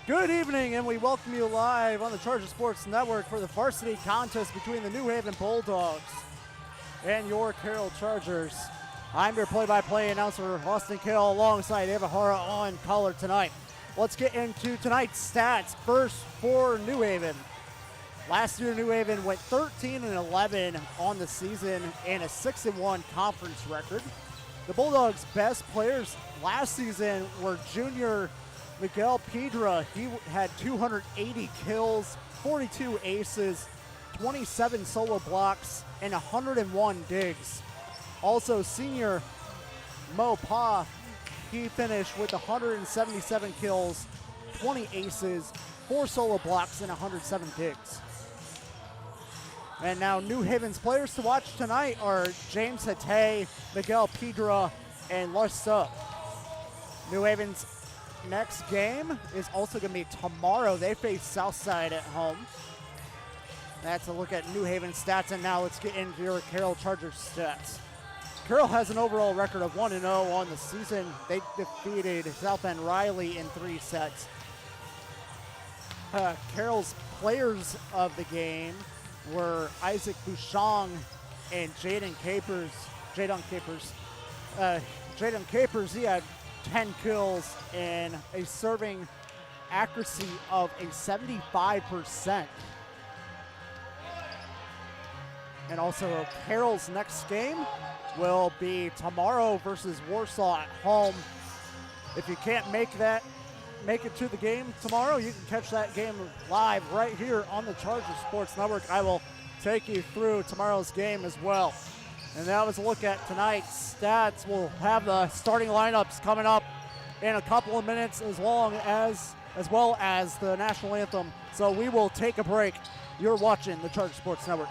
Good evening, and we welcome you live on the Charger Sports Network for the Varsity contest between the New Haven Bulldogs and your Carroll Chargers. I'm your play-by-play announcer, Austin Carroll, alongside Eva Hara on color tonight. Let's get into tonight's stats. First for New Haven. Last year, New Haven went 13-11 on the season and a 6-1 conference record. The Bulldogs' best players last season were junior Miguel Pedra. He had 280 kills, 42 aces, 27 solo blocks, and 101 digs. Also, senior Mo Pa, he finished with 177 kills, 20 aces, 4 solo blocks, and 107 digs. And now New Haven's players to watch tonight are James Hatay, Miguel Pedra, and Lush Sub. New Haven's next game is also going to be tomorrow. They face Southside at home. That's a look at New Haven stats, and now let's get into your Carroll Chargers stats. Carroll has an overall record of 1-0 on the season. They defeated South Bend Riley in 3 sets. Carroll's players of the game were Isaac Bouchon and Jaden Capers. Jaden Capers, he had 10 kills and a serving accuracy of a 75%. And also Carroll's next game will be tomorrow versus Warsaw at home. If you can't make it to the game tomorrow, you can catch that game live right here on the Charger Sports Network. I will take you through tomorrow's game as well. And that was a look at tonight's stats. We'll have the starting lineups coming up in a couple of minutes, as well as the national anthem. So we will take a break. You're watching the Charger Sports Network.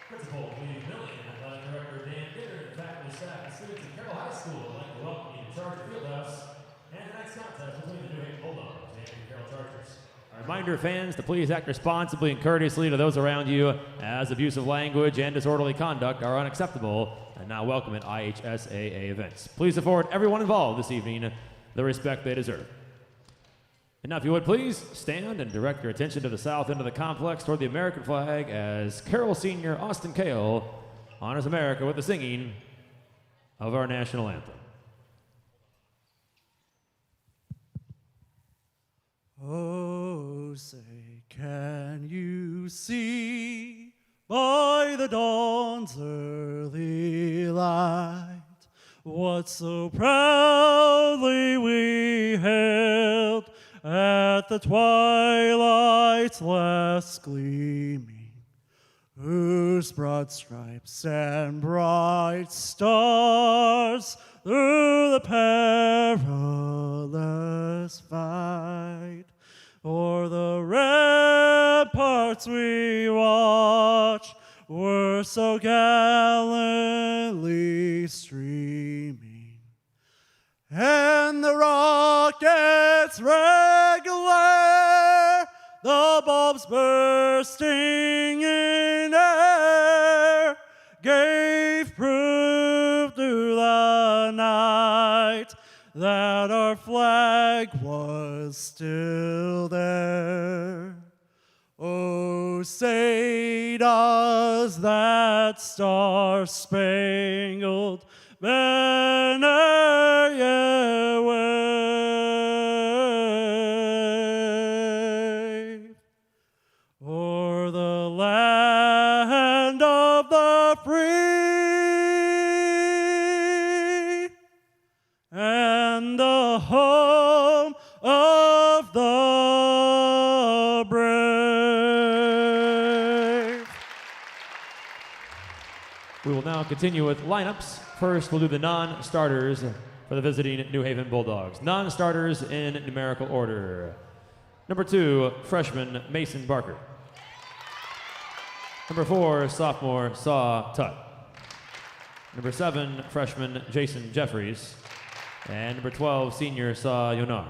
Principal Lee Millian, Athletic Director Dan Bitter, and faculty, staff, and students at Carroll High School would like to welcome you to Charger Fieldhouse and tonight's contest between the New Haven Bulldogs and the Carroll Chargers. Reminder fans to please act responsibly and courteously to those around you, as abusive language and disorderly conduct are unacceptable and not welcome at IHSAA events. Please afford everyone involved this evening the respect they deserve. And now if you would please stand and direct your attention to the south end of the complex toward the American flag as Carroll Senior Austin Carroll honors America with the singing of our national anthem. Oh, say, can you see by the dawn's early light what so proudly we hailed at the twilight's last gleaming, whose broad stripes and bright stars through the perilous fight o'er the ramparts we watch were so gallantly streaming, and the rockets regular, the bombs bursting in air, gave proof through the night that our flag was still there. Oh, say does that star-spangled banner yet wave o'er the land of the free and the home of the brave? We will now continue with lineups. First, we'll do the non-starters for the visiting New Haven Bulldogs. Non-starters in numerical order. Number 2, freshman Mason Barker. Number 4, sophomore Saw Tutt. Number 7, freshman Jason Jeffries. And number 12, senior Saw Yonar.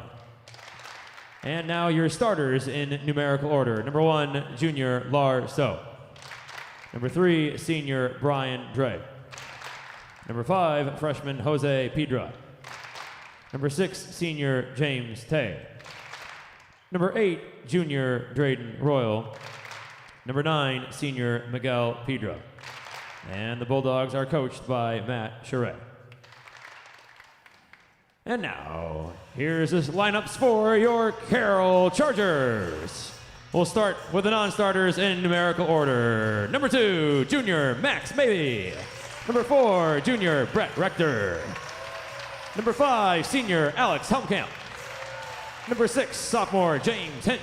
And now your starters in numerical order. Number 1, junior Lar So. Number 3, senior Brian Dre. Number 5, freshman Jose Pedra. Number 6, senior James Tay. Number 8, junior Drayden Royal. Number 9, senior Miguel Pedra. And the Bulldogs are coached by Matt Charette. And now, here's the lineups for your Carroll Chargers. We'll start with the non-starters in numerical order. Number 2, junior Max Mabey. Number 4, junior Brett Rector. Number 5, senior Alex Helmkamp. Number 6, sophomore James Hinch.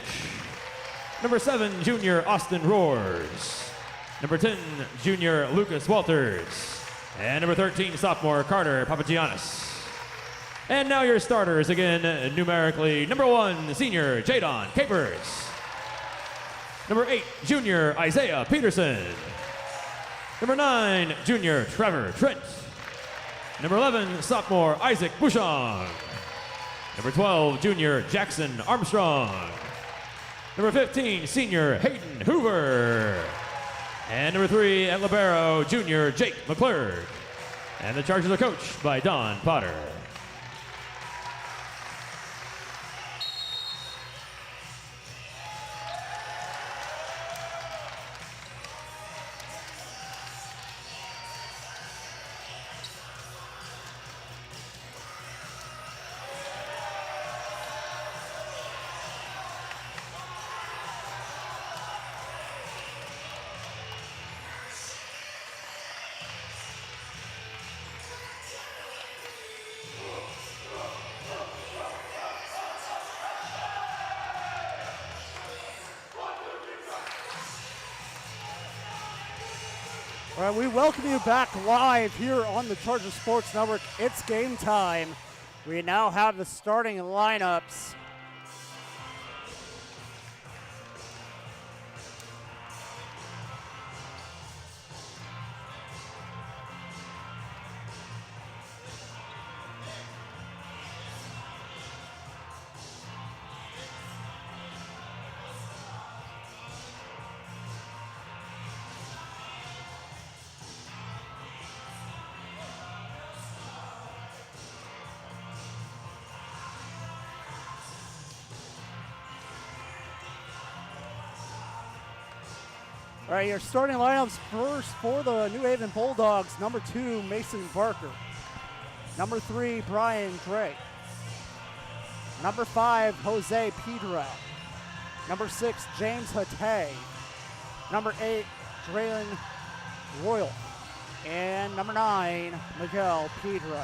Number 7, junior Austin Roars. Number 10, junior Lucas Walters. And number 13, sophomore Carter Papagiannis. And now your starters again, numerically. Number 1, senior Jadon Capers. Number 8, junior Isaiah Peterson. Number 9, junior Trevor Trent. Number 11, sophomore Isaac Bouchon. Number 12, junior Jackson Armstrong. Number 15, senior Hayden Hoover. And number 3, at libero, junior Jake McClurg. And the Chargers are coached by Don Potter. All right, we welcome you back live here on the Charger Sports Network. It's game time. We now have the starting lineups. All right, your starting lineups first for the New Haven Bulldogs. Number 2, Mason Barker. Number 3, Brian Drake. Number 5, Jose Pedro. Number 6, James Hatay. Number 8, Draylen Royal. And number 9, Miguel Pedro.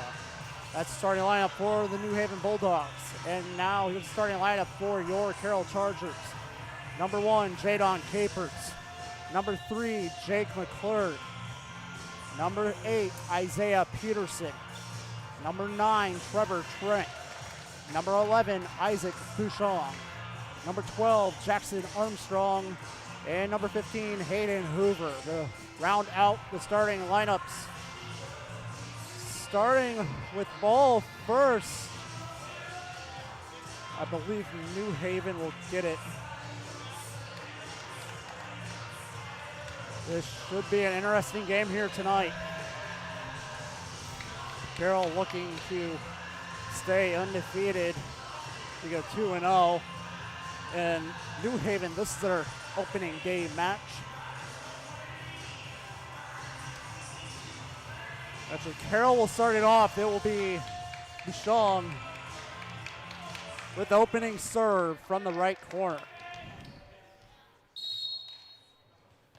That's the starting lineup for the New Haven Bulldogs. And now here's the starting lineup for your Carroll Chargers. Number 1, Jadon Capers. Number 3, Jake McClure. Number 8, Isaiah Peterson. Number 9, Trevor Trent. Number 11, Isaac Bouchon. Number 12, Jackson Armstrong. And number 15, Hayden Hoover to round out the starting lineups. Starting with ball first, I believe New Haven will get it. This should be an interesting game here tonight. Carroll looking to stay undefeated. We go 2-0. And New Haven, this is their opening day match. Actually, Carroll will start it off. It will be Bouchon with the opening serve from the right corner.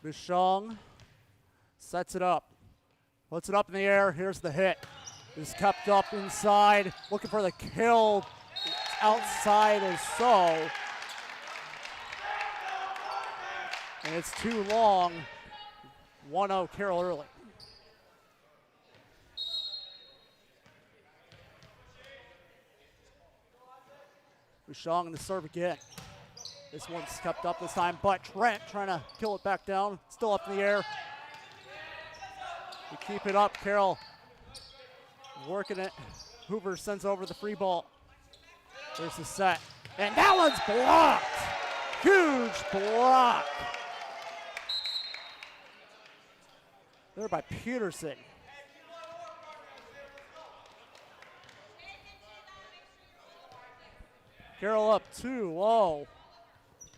Bouchon sets it up, puts it up in the air. Here's the hit. It's kept up inside, looking for the kill. Outside is so. And it's too long. 1-0 Carroll early. Bouchon in the serve again. This one's kept up this time, but Trent trying to kill it back down. Still up in the air. We keep it up. Carroll working it. Hoover sends over the free ball. There's the set. And that one's blocked. Huge block. There by Peterson. Carroll up 2-0.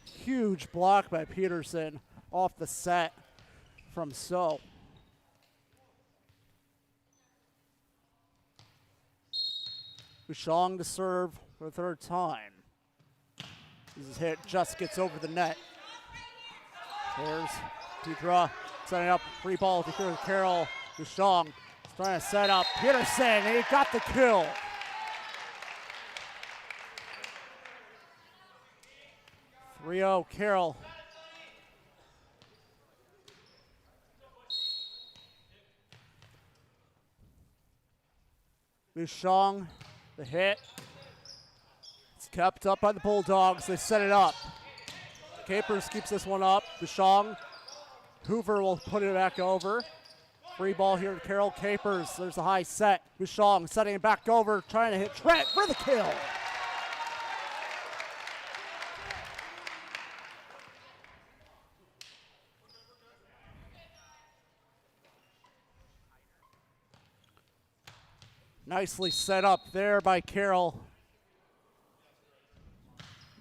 Huge block by Peterson off the set from So. Bouchon to serve for the third time. This hit just gets over the net. There's Pedro setting up free ball to Carroll. Bouchon is trying to set up Peterson, and he got the kill. Carroll. Bouchon, the hit. It's kept up by the Bulldogs. They set it up. Capers keeps this one up. Bouchon. Hoover will put it back over. Free ball here to Carroll. Capers, there's a high set. Bouchon setting it back over, trying to hit Trent for the kill. Nicely set up there by Carroll.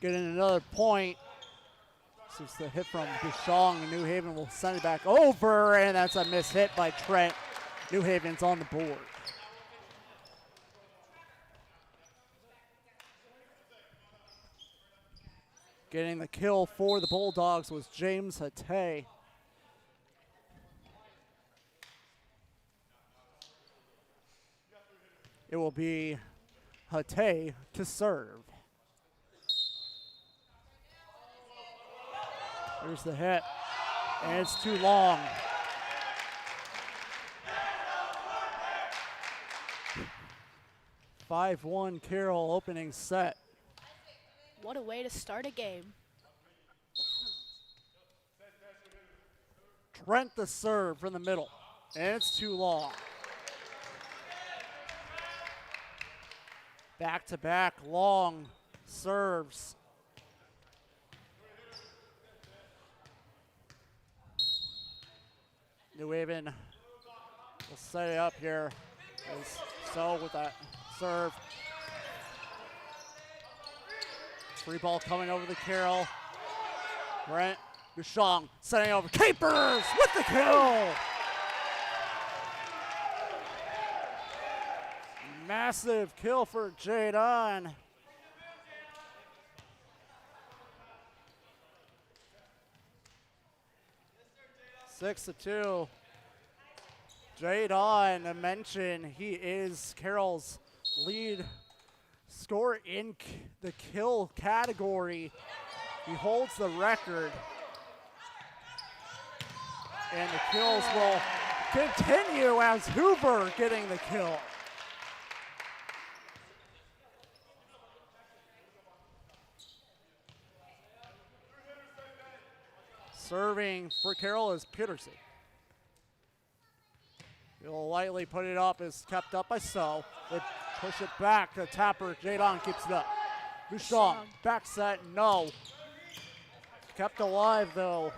Getting another point. This is the hit from Bouchon, and New Haven will send it back over, and that's a miss hit by Trent. New Haven's on the board. Getting the kill for the Bulldogs was James Hatay. It will be Hatay to serve. Here's the hit, and it's too long. (5-1) Carroll opening set. What a way to start a game. Trent the serve from the middle, and it's too long. Back-to-back long serves. New Haven will set it up here. So with that serve. Free ball coming over to Carroll. Brent Dushong setting over Capers with the kill. Massive kill for Jadon. Six to 2. Jadon, I mentioned he is Carroll's lead scorer in the kill category. He holds the record. And the kills will continue as Hoover getting the kill. Serving for Carroll is Peterson. He'll lightly put it up, is kept up by So. They push it back to Tapper. Jadon keeps it up. Bouchon, back set, no. Kept alive though.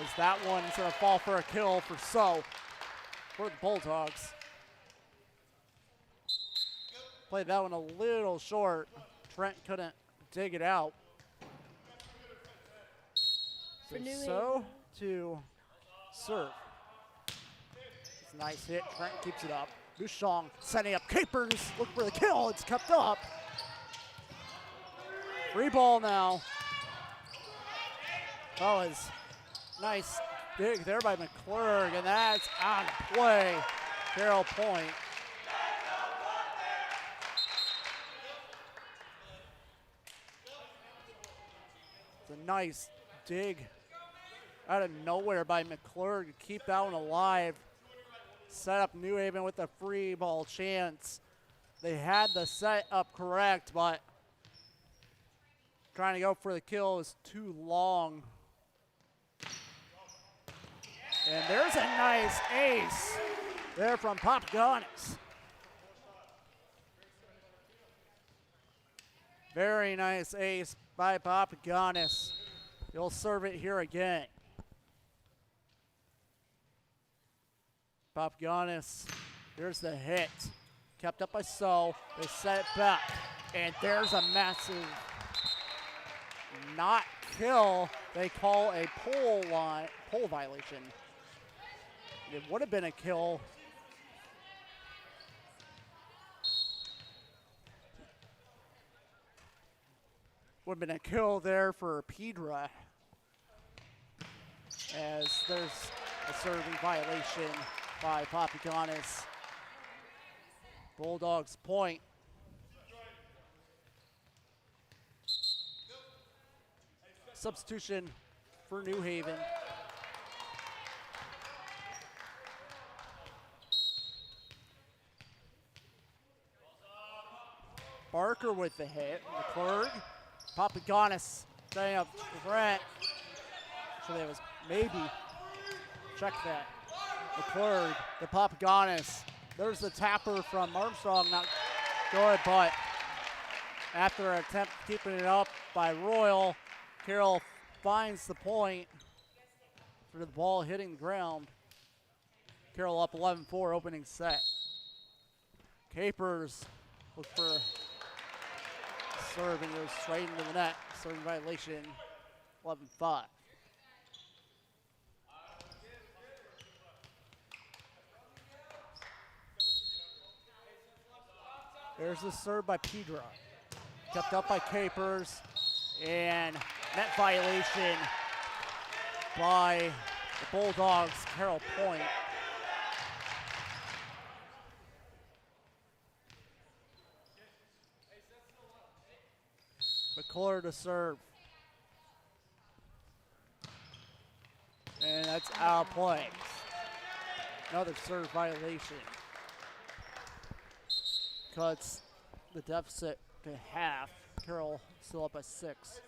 As that one's gonna fall for a kill for So for the Bulldogs. Played that one a little short. Trent couldn't dig it out. For New So to serve. It's a nice hit. Trent keeps it up. Bouchon setting up Capers. Look for the kill. It's kept up. Free ball now. That was nice dig there by McClurg, and that's on play. Carroll point. It's a nice dig out of nowhere by McClurg to keep that one alive. Set up New Haven with a free ball chance. They had the set up correct, but trying to go for the kill is too long. And there's a nice ace there from Papagonis. Very nice ace by Papagonis. He'll serve it here again. Papagonis, here's the hit. Kept up by So. They set it back. And there's a massive not kill. They call a pole violation. It would have been a kill. Would have been a kill there for Pedra, as there's a serving violation by Papagonis. Bulldogs point. Substitution for New Haven. Barker with the hit. McClurg. Papagonis setting up Trent. So there was maybe. Check that. McClurg to Papagonis. There's the tapper from Armstrong. Not good, but after an attempt keeping it up by Royal, Carroll finds the point for the ball hitting the ground. Carroll up 11-4 opening set. Capers look for serve and goes straight into the net. Serving violation, 11-5. There's the serve by Pedra. Kept up by Capers. And net violation by the Bulldogs. Carroll point. McClure to serve. And that's out of play. Another serve violation. Cuts the deficit to half. Carroll still up by 6.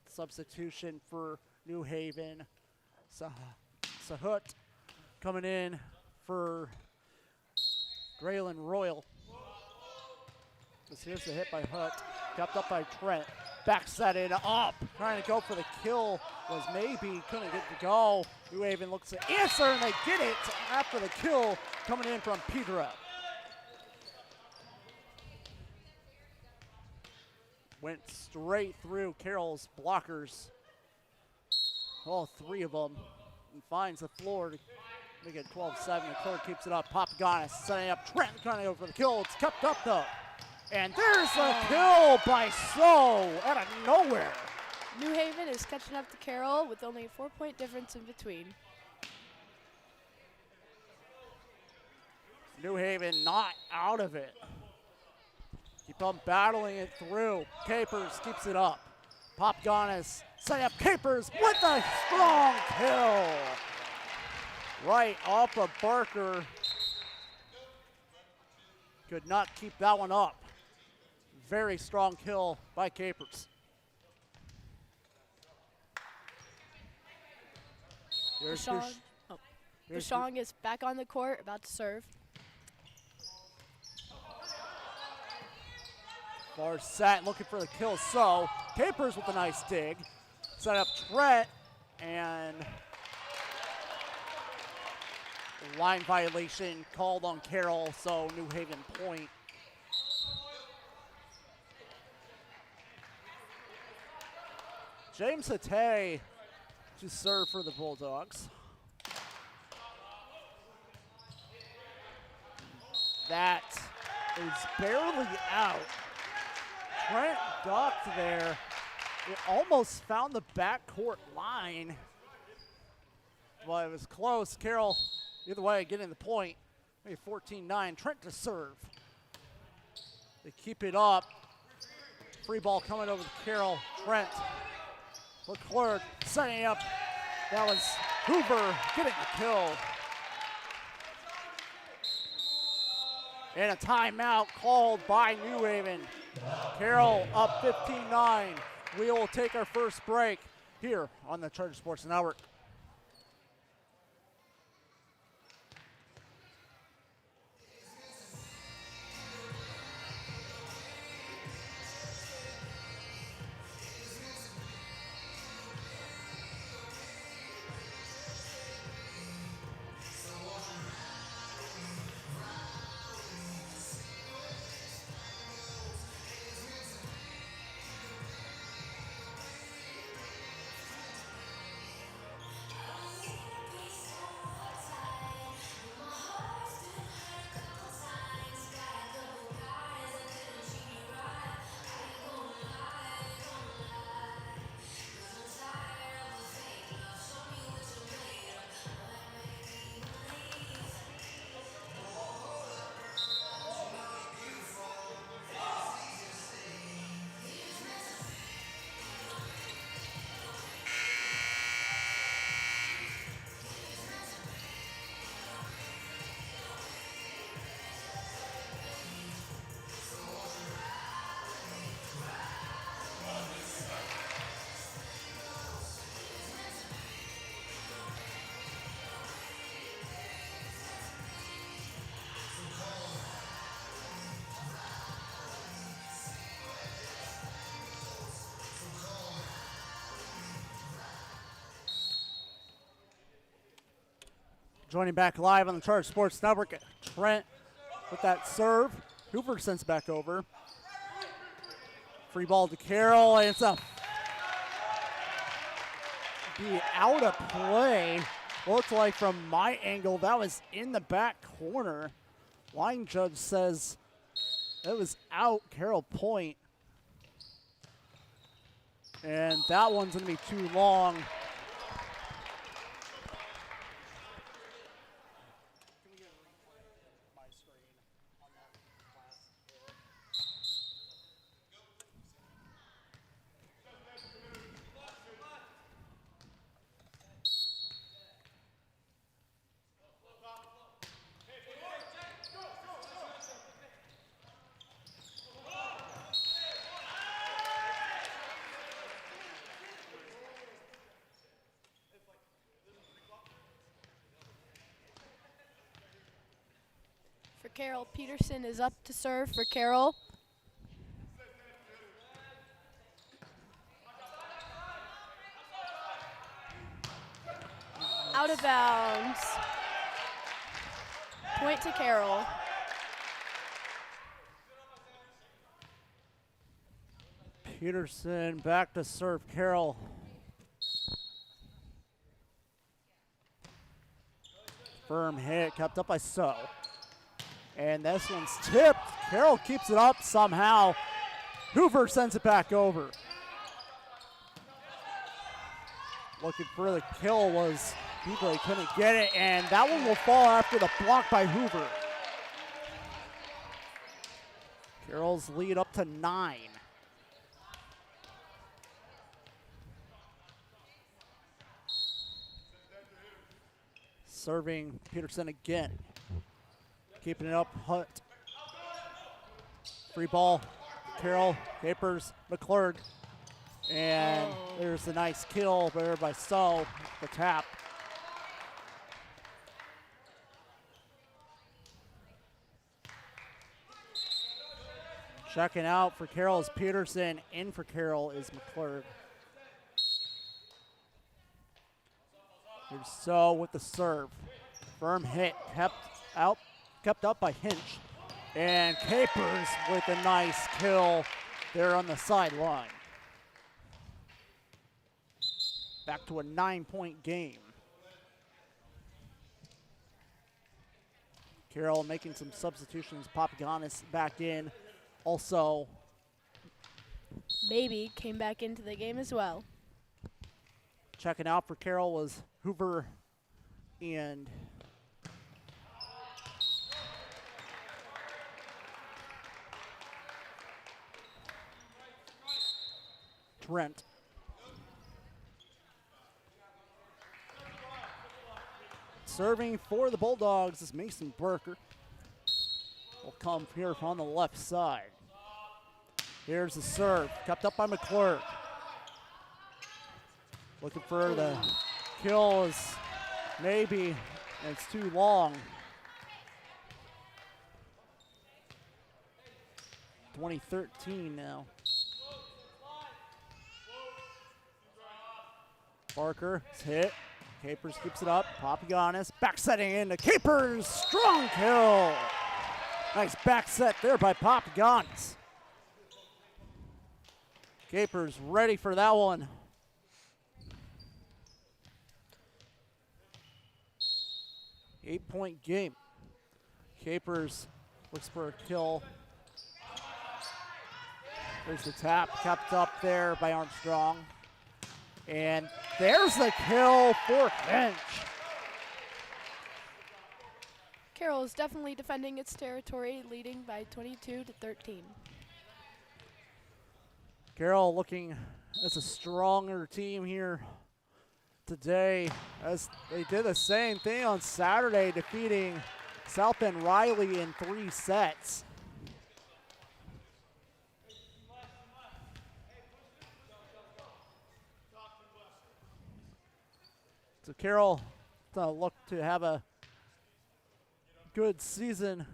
Substitution for New Haven. Sahut coming in for Graylin Royal. Here's the hit by Hutt. Kept up by Trent. Back set it up. Trying to go for the kill. Was maybe couldn't get to go. New Haven looks to answer and they get it after the kill coming in from Pedro. went straight through Carroll's blockers. All three of them. And finds the floor to make it 12-7. The court keeps it up. Papaganis setting up. Trent trying to go for the kill. It's kept up though. And there's a kill by So out of nowhere. New Haven is catching up to Carroll with only a 4-point difference in between. New Haven not out of it. Keep on battling it through. Capers keeps it up. Papaganis setting up Capers with a strong kill. Right off of Barker. Could not keep that one up. Very strong kill by Capers. Dushong is back on the court, about to serve. Far set, looking for the kill. So Capers with a nice dig. Set up Trent, and line violation called on Carroll, so New Haven point. James Hatay to serve for the Bulldogs. That is barely out. Trent ducked there. It almost found the backcourt line. Well, it was close. Carroll, either way, getting the point. Maybe 14-9. Trent to serve. They keep it up. Free ball coming over to Carroll. Trent. Leclerc setting up. That was Hoover getting the kill. And a timeout called by New Haven. Carroll up 15-9. We will take our first break here on the Charger Sports Network. Joining back live on the Charger Sports Network, Trent with that serve. Hoover sends back over. Free ball to Carroll, and it's a be out of play. Looks like from my angle, that was in the back corner. Line judge says it was out, Carroll point. And that one's gonna be too long. For Carroll, Peterson is up to serve for Carroll. Out of bounds. Point to Carroll. Peterson back to serve Carroll. Firm hit, kept up by So. And this one's tipped. Carroll keeps it up somehow. Hoover sends it back over. Looking for the kill was Hoover, he couldn't get it, and that one will fall after the block by Hoover. Carroll's lead up to 9. Serving Peterson again. Keeping it up, Hunt. Free ball, Carroll, Capers, McClurg. And there's the nice kill there by So, the tap. Checking out for Carroll is Peterson. In for Carroll is McClurg. Here's So with the serve. Firm hit, kept up by Hinch. And Capers with a nice kill there on the sideline. Back to a 9-point game. Carroll making some substitutions. Papagiannis back in. Also, Baby came back into the game as well. checking out for Carroll was Hoover and Trent. Serving for the Bulldogs is Mason Barker. Will come here on the left side. Here's the serve, kept up by McClurg. Looking for the kill is maybe, and it's too long. 2013 now. Barker is hit. Capers keeps it up. Papagiannis back setting into Capers. Strong kill. Nice back set there by Papagiannis. Capers ready for that one. Eight-point game. Capers looks for a kill. There's the tap, kept up there by Armstrong. And there's the kill for Finch. Carroll is definitely defending its territory, leading by 22-13. Carroll looking as a stronger team here today, as they did the same thing on Saturday, defeating South Bend Riley in 3 sets. So Carroll look to have a good season.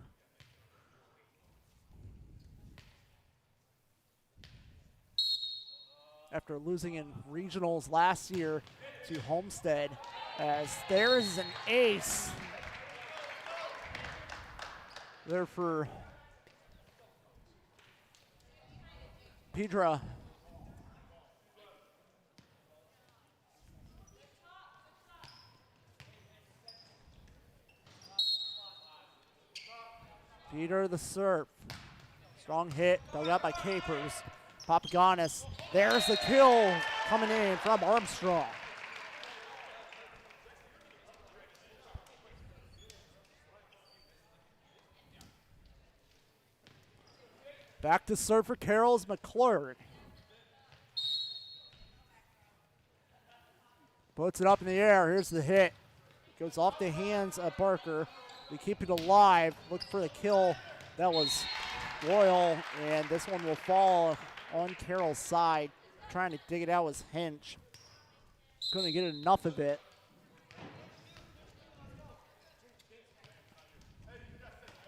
After losing in regionals last year to Homestead, as there is an ace there for Pedra. Peter the serve. Strong hit, dug out by Capers. Papagiannis, there's the kill coming in from Armstrong. Back to serve for Carroll's McClurg. Puts it up in the air, here's the hit. Goes off the hands of Barker. We keep it alive, look for the kill. That was Royal, and this one will fall on Carroll's side. Trying to dig it out was Hinch. Couldn't get enough of it.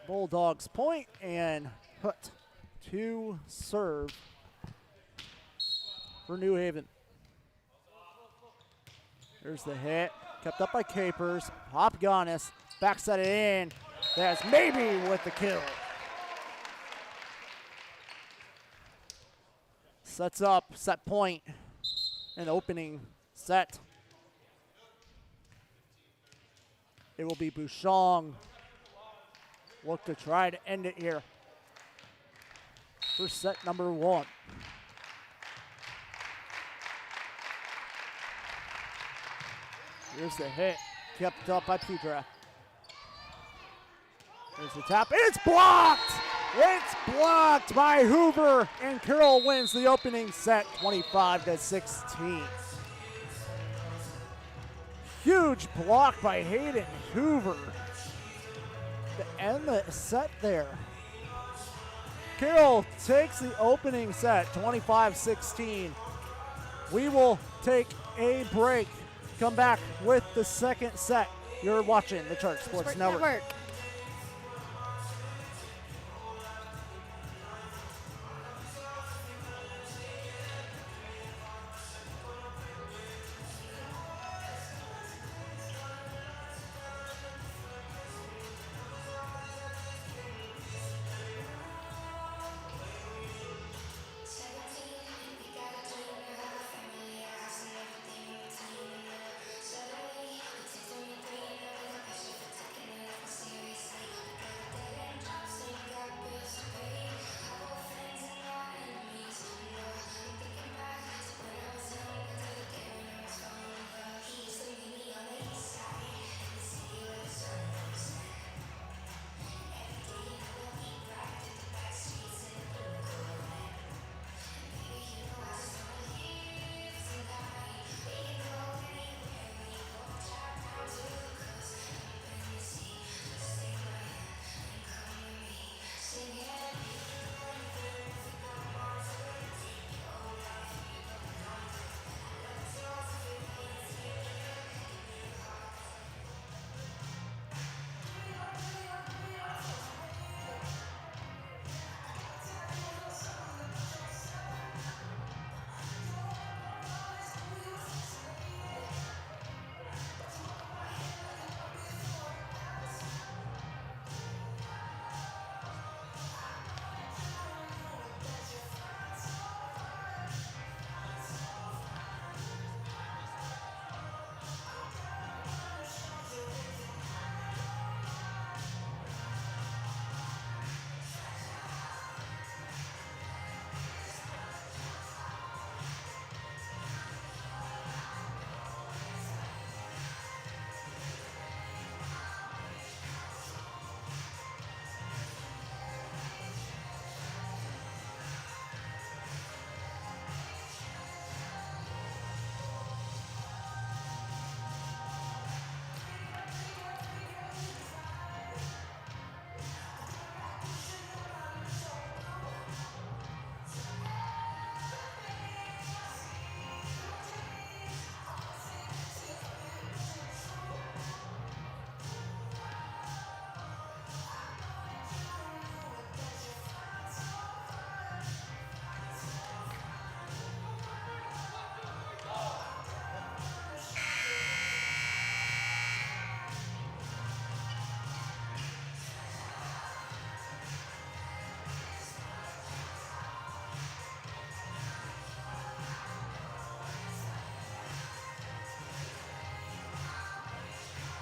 Bulldogs point and put to serve for New Haven. There's the hit, kept up by Capers. Papagiannis backs it in. That's maybe with the kill. sets up, set point in the opening set. It will be Bouchon. Look to try to end it here for set number 1. Here's the hit, kept up by Pedra. There's the tap, it's blocked! It's blocked by Hoover, and Carroll wins the opening set 25-16. Huge block by Hayden Hoover to end the set there. Carroll takes the opening set 25-16. We will take a break. Come back with the second set. You're watching the Charge Sports Network.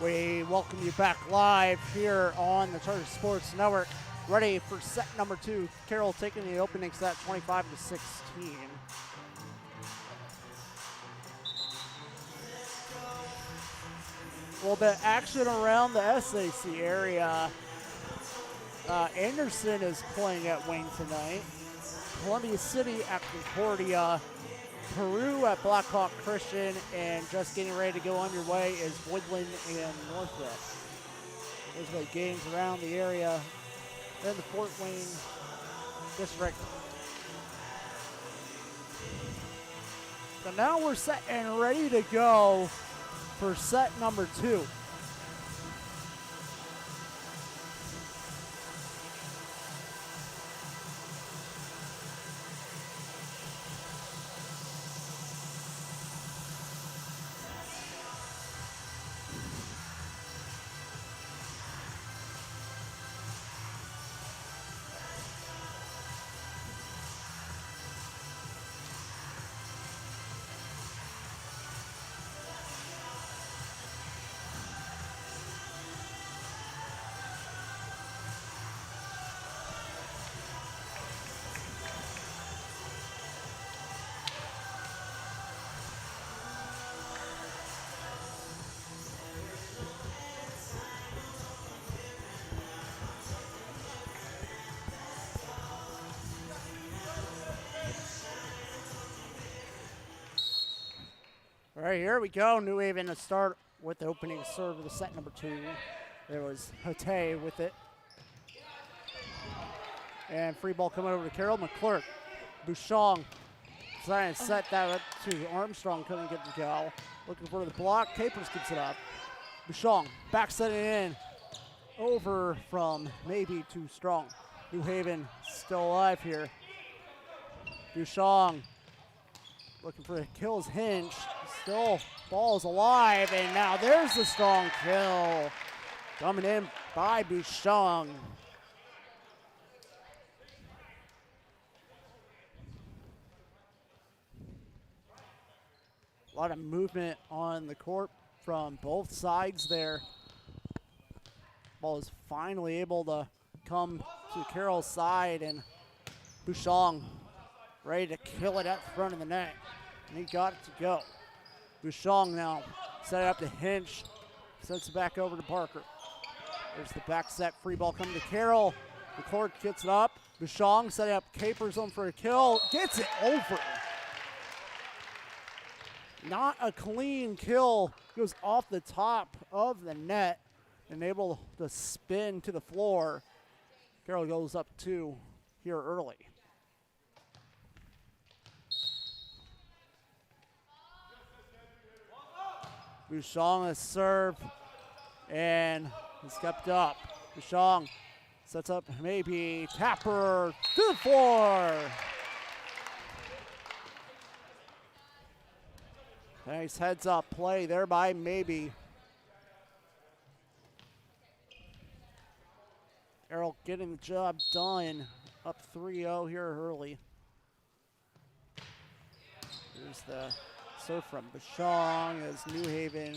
We welcome you back live here on the Charter Sports Network. Ready for set number 2. Carroll taking the opening set 25-16. A little bit of action around the SAC area. Anderson is playing at Wayne tonight. Columbia City at Concordia. Peru at Blackhawk Christian, and just getting ready to go underway is Woodland and Northwood. Those are games around the area in the Fort Wayne district. So now we're set and ready to go for set number 2. All right, here we go. New Haven to start with the opening serve of the set number 2. There was Hate with it. And free ball coming over to Carroll. McClurk. Bouchon trying to set that up to Armstrong. Couldn't get the go. Looking for the block. Capers keeps it up. Bouchon back setting in. Over from maybe too strong. New Haven still alive here. Bouchon looking for a kills Hinch. Still ball's alive, and now there's the strong kill. Coming in by Bouchon. A lot of movement on the court from both sides there. Ball is finally able to come to Carroll's side, and Bouchon ready to kill it at the front of the net. And he got it to go. Bouchon now set it up to Hinch. Sets it back over to Parker. There's the back set. Free ball coming to Carroll. The court gets it up. Bouchon set it up. Capers on for a kill. Gets it over. Not a clean kill. Goes off the top of the net and able to spin to the floor. Carroll goes up 2 here early. Bouchon has served and he's kept up. Bouchon sets up maybe Tapper to the floor. Nice heads up play there by Maybe. Carroll getting the job done. Up 3-0 here early. Here's the serve from Bouchon as New Haven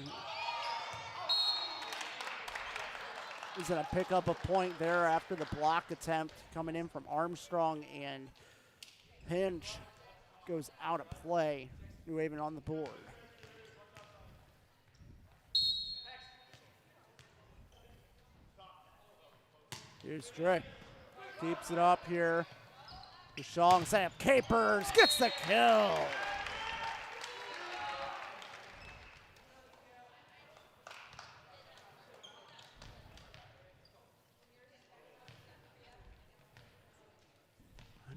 is going to pick up a point there after the block attempt coming in from Armstrong, and Hinch goes out of play. New Haven on the board. Here's Drake. Keeps it up here. Bouchon set up Capers. Gets the kill.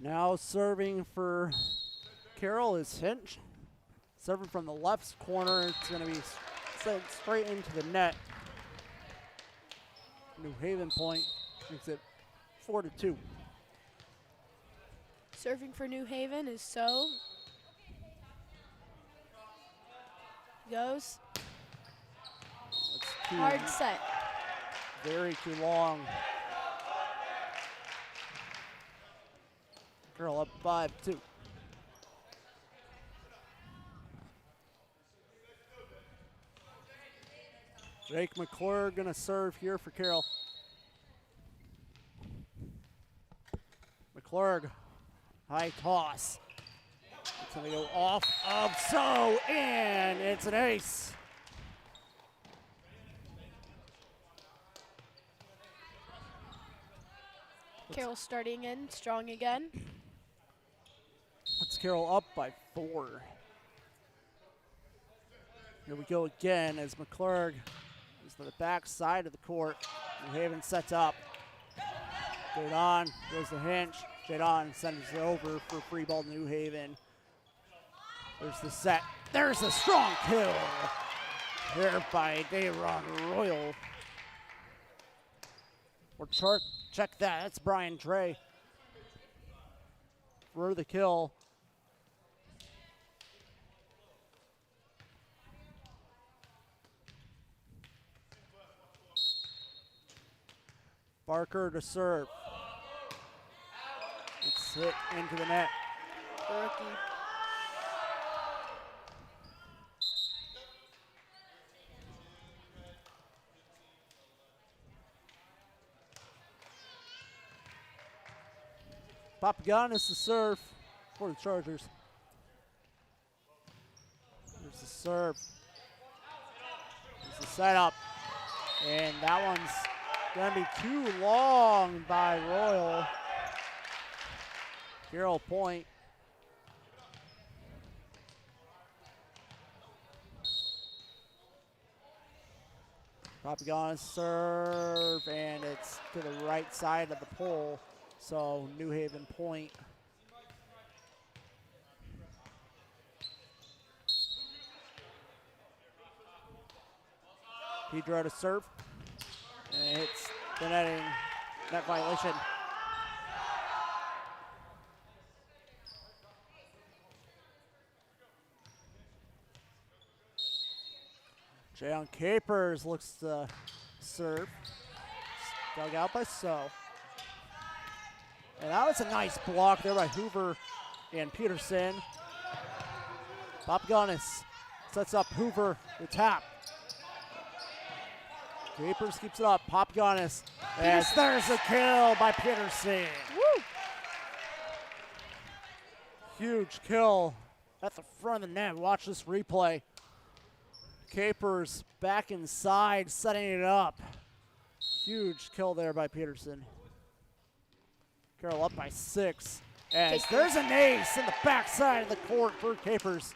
Now serving for Carroll is Hinch. Serving from the left corner. It's going to be sent straight into the net. New Haven point makes it 4-2. Serving for New Haven is So. Goes. Hard set. Very too long. Carroll up 5-2. Jake McClure gonna serve here for Carroll. McClure, high toss. It's gonna go off of So, and it's an ace. Carroll starting in strong again. It's Carroll up by 4. Here we go again as McClurg is to the back side of the court. New Haven sets up. Straight on, goes to Hinch. Straight on, sends it over for free ball to New Haven. There's the set. There's a strong kill here by Dayron Royal. Or check that, that's Brian Dre for the kill. Barker to serve. It's hit into the net. Rookie. Papagiannis to serve for the Chargers. There's the serve. There's the setup. And that one's going to be too long by Royal. Carroll point. Papagiannis serve, and it's to the right side of the pole, so New Haven point. Pedro to serve, and it hits the netting, net violation. Jayon Capers looks to serve. Dug out by So. And that was a nice block there by Hoover and Peterson. Papagiannis sets up Hoover with tap. Capers keeps it up. Papagiannis. And there's a kill by Peterson. Woo! Huge kill at the front of the net. Watch this replay. Capers back inside, setting it up. Huge kill there by Peterson. Carroll up by 6. As there's an ace in the backside of the court for Capers.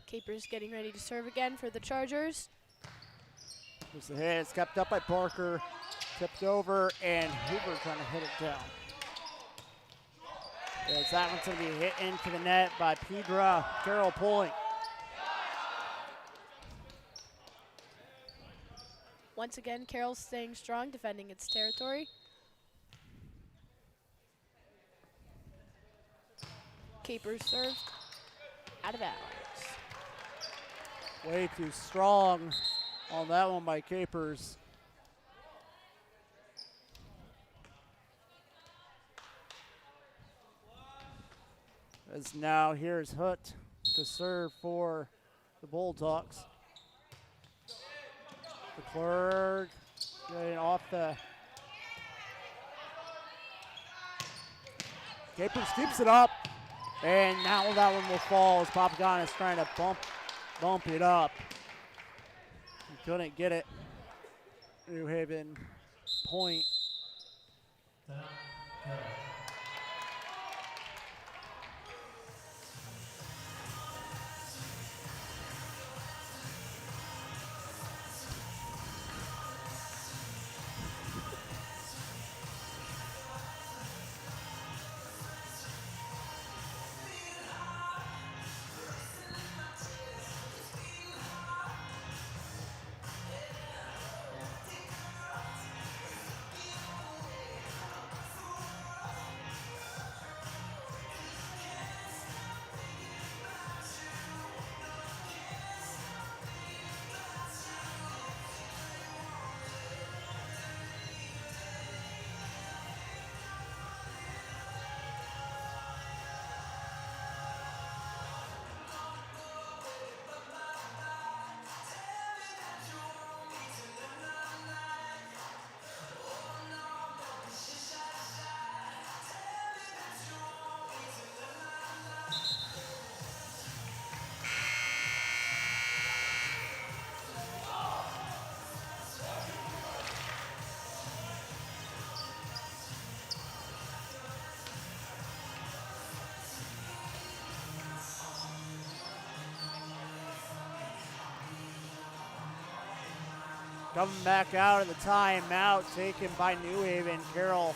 Capers getting ready to serve again for the Chargers. There's the hit. It's kept up by Parker. Tipped over, and Hoover trying to hit it down. As that one's going to be hit into the net by Pedra. Carroll pulling. Once again, Carroll staying strong, defending its territory. Capers served out of bounds. Way too strong on that one by Capers. As now here's Hutt to serve for the Bulldogs. The Clerk getting off the. Capers keeps it up, and now that one will fall as Papagiannis trying to bump it up. He couldn't get it. New Haven point. Coming back out of the timeout, taken by New Haven. Carroll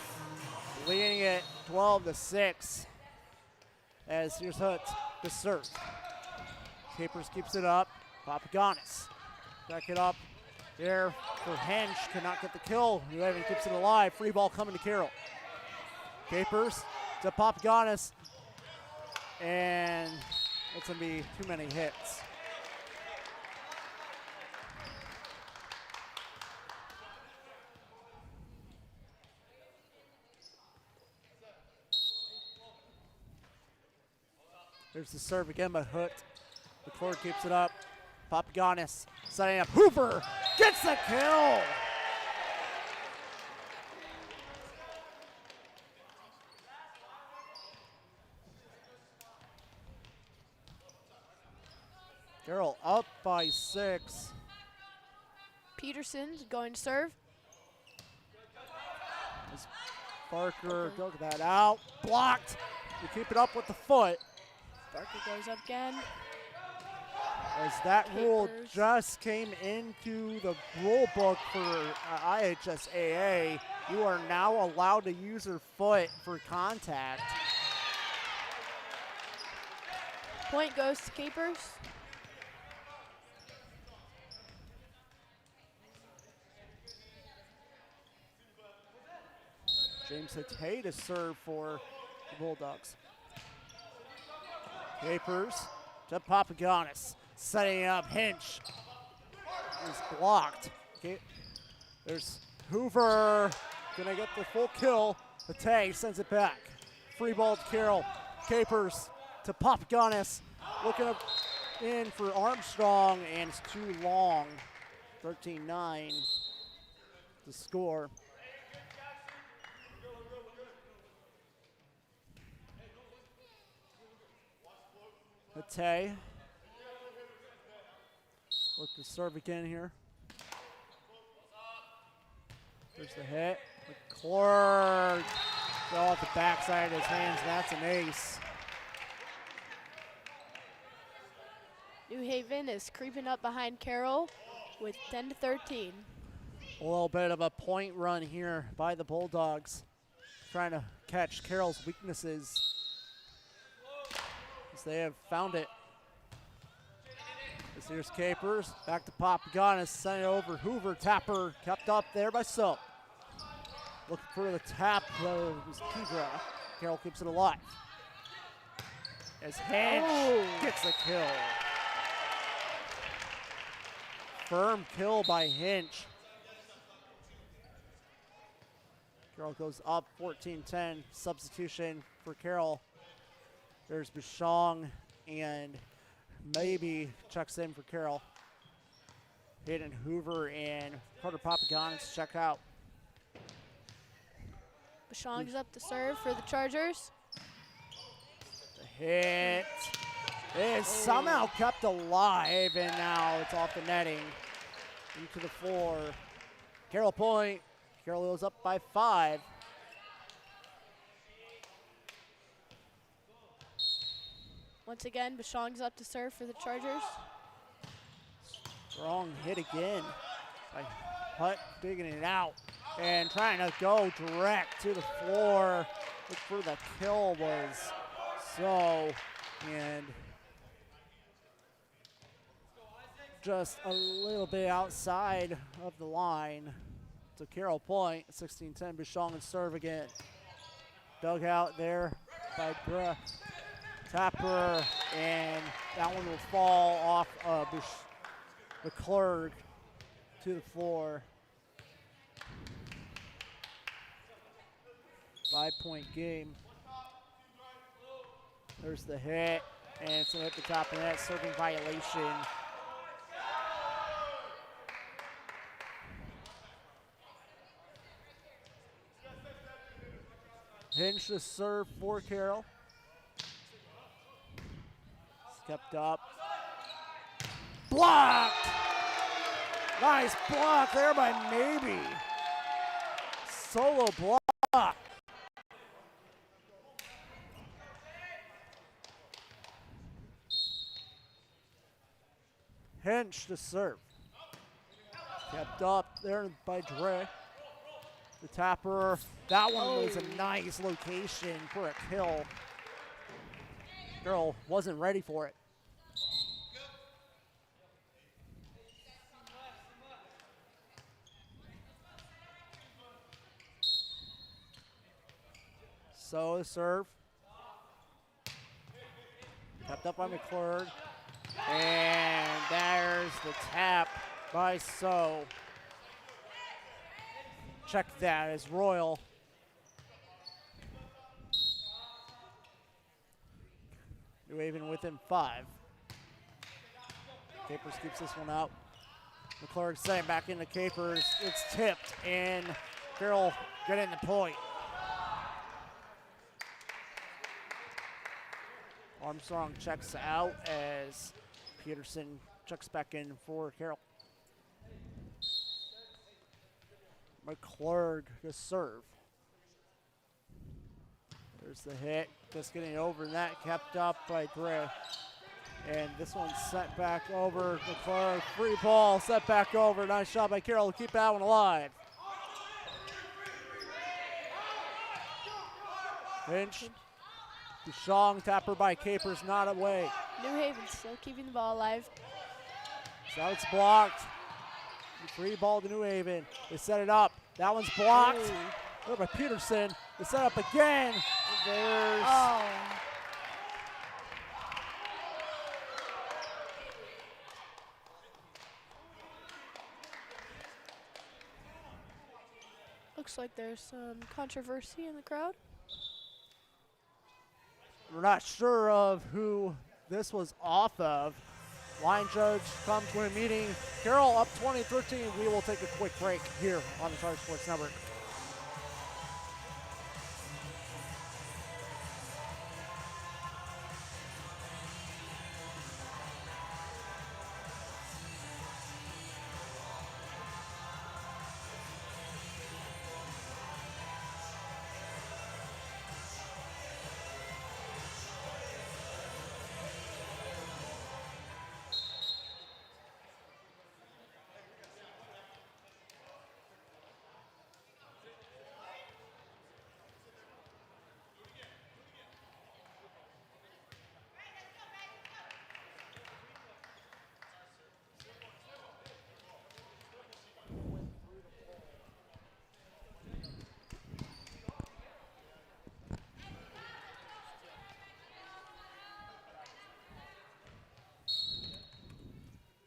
leading it 12-6. As here's Hutt to serve. Capers keeps it up. Papagiannis back it up there for Hench. Cannot get the kill. New Haven keeps it alive. Free ball coming to Carroll. Capers to Papagiannis. And it's going to be too many hits. There's the serve again by Hutt. The court keeps it up. Papagiannis setting up. Hoover gets the kill. Carroll up by 6. Peterson's going to serve. Barker dug that out. Blocked. You keep it up with the foot. Barker goes up again. As that rule Capers. just came into the rule book for IHSAA, you are now allowed to use your foot for contact. Point goes to Capers. James Hatay to serve for the Bulldogs. Capers to Papagonis. Setting up Hinch. Is blocked. Okay. There's Hoover. Gonna get the full kill. Hatay sends it back. Free ball to Carroll. Capers to Papagonis. Looking up in for Armstrong, and it's too long. 13-9 to score. Hatay. Look to serve again here. There's the hit. McClure. Go off the backside of his hands. That's an ace. New Haven is creeping up behind Carroll with 10-13. A little bit of a point run here by the Bulldogs. Trying to catch Carroll's weaknesses, as they have found it. This here's Capers, back to Papagonis, sent it over Hoover. Tapper kept up there by Soap. Looking for the tap of Kidra. Carroll keeps it alive. As Hinch gets the kill. Firm kill by Hinch. Carroll goes up 14-10. Substitution for Carroll. There's Bishong, and maybe checks in for Carroll. Hayden Hoover and Carter Papagonis check out. Bashong's up to serve for the Chargers. The hit is somehow kept alive, and now it's off the netting into the floor. Carroll point. Carroll goes up by 5. Once again, Bashong's up to serve for the Chargers. Strong hit again by Hutt, digging it out and trying to go direct to the floor. Look for the kill was so, and just a little bit outside of the line. So Carroll point, 16-10, Bishong and serve again. Dug out there by Tapper, and that one will fall off McClurg to the floor. 5-point game. There's the hit, and it's gonna hit the top of the net, serving violation. Hinch to serve for Carroll. Kept up. Blocked! Nice block there by Maybe. Solo block. Hinch to serve. Kept up there by Dre. The Tapper. That one was a nice location for a kill. Girl wasn't ready for it. So the serve. Kept up by McClurg. And there's the tap by So. Check that as Royal. New Haven within 5. Capers keeps this one out. McClurg setting back into Capers. It's tipped, and Carroll getting the point. Armstrong checks out as Peterson checks back in for Carroll. McClurg to serve. There's the hit, just getting over that, kept up by Gray. And this one's set back over. McClure, free ball, set back over. Nice shot by Carroll to keep that one alive. Finch, Duchong, tapper by Capers, not away. New Haven still keeping the ball alive. So it's blocked. Free ball to New Haven. They set it up. That one's blocked. Over by Peterson. They set up again. There's. Oh. Looks like there's some controversy in the crowd. We're not sure of who this was off of. Line judge comes to a meeting. Carroll up 20-13. We will take a quick break here on the Charter Sports Network.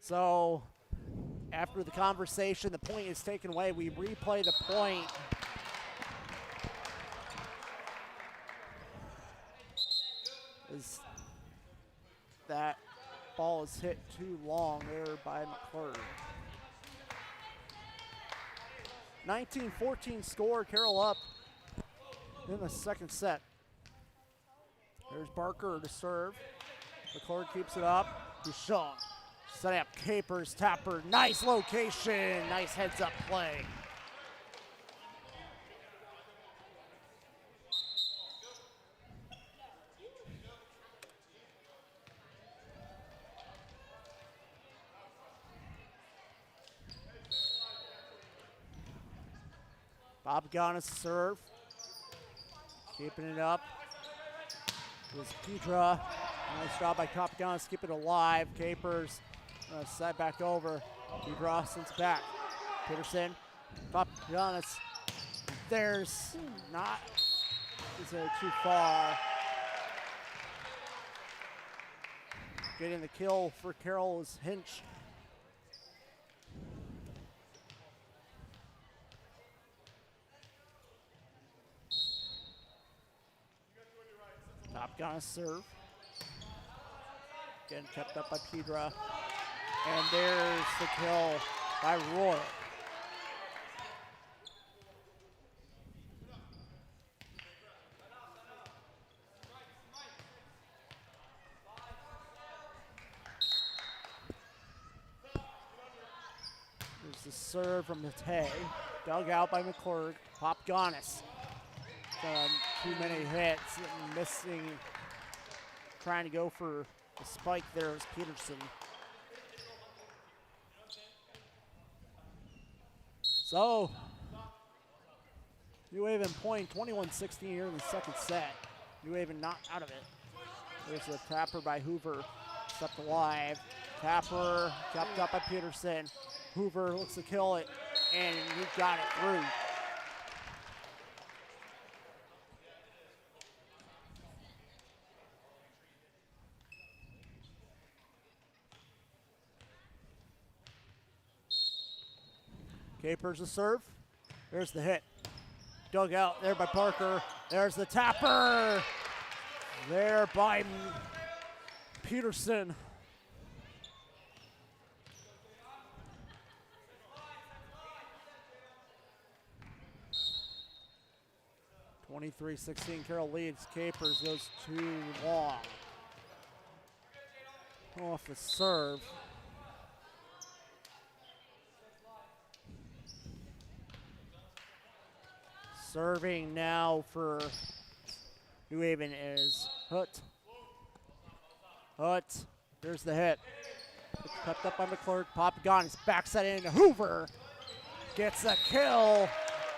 So after the conversation, the point is taken away. We replay the point. As that ball is hit too long there by McClure. 19-14 score, Carroll up in the second set. There's Barker to serve. McClure keeps it up. Duchong. Setting up Capers, tapper, nice location, nice heads up play. Papagonis serve, keeping it up. There's Pedra, nice job by Papagonis, keep it alive. Capers. Set back over. Pedra sends back. Peterson. Papagonis. There's not. Is it too far? Getting the kill for Carroll is Hinch. Papagonis serve. Again kept up by Pedra. And there's the kill by Royal. There's the serve from Matei. Dug out by McClurg. Papagonis. Too many hits. Missing. Trying to go for the spike there is Peterson. So, New Haven point 21-16 here in the second set. New Haven not out of it. There's a tapper by Hoover, stepped alive. Tapper kept up by Peterson. Hoover looks to kill it, and he got it through. Capers the serve. There's the hit. Dug out there by Parker. There's the tapper. There by Peterson. (23-16) Carroll leads. Capers goes too long. Off the serve. Serving now for New Haven is hooked. Hooked. Here's the hit. Kept up by McClurg. Papagani's backside into Hoover. Gets a kill,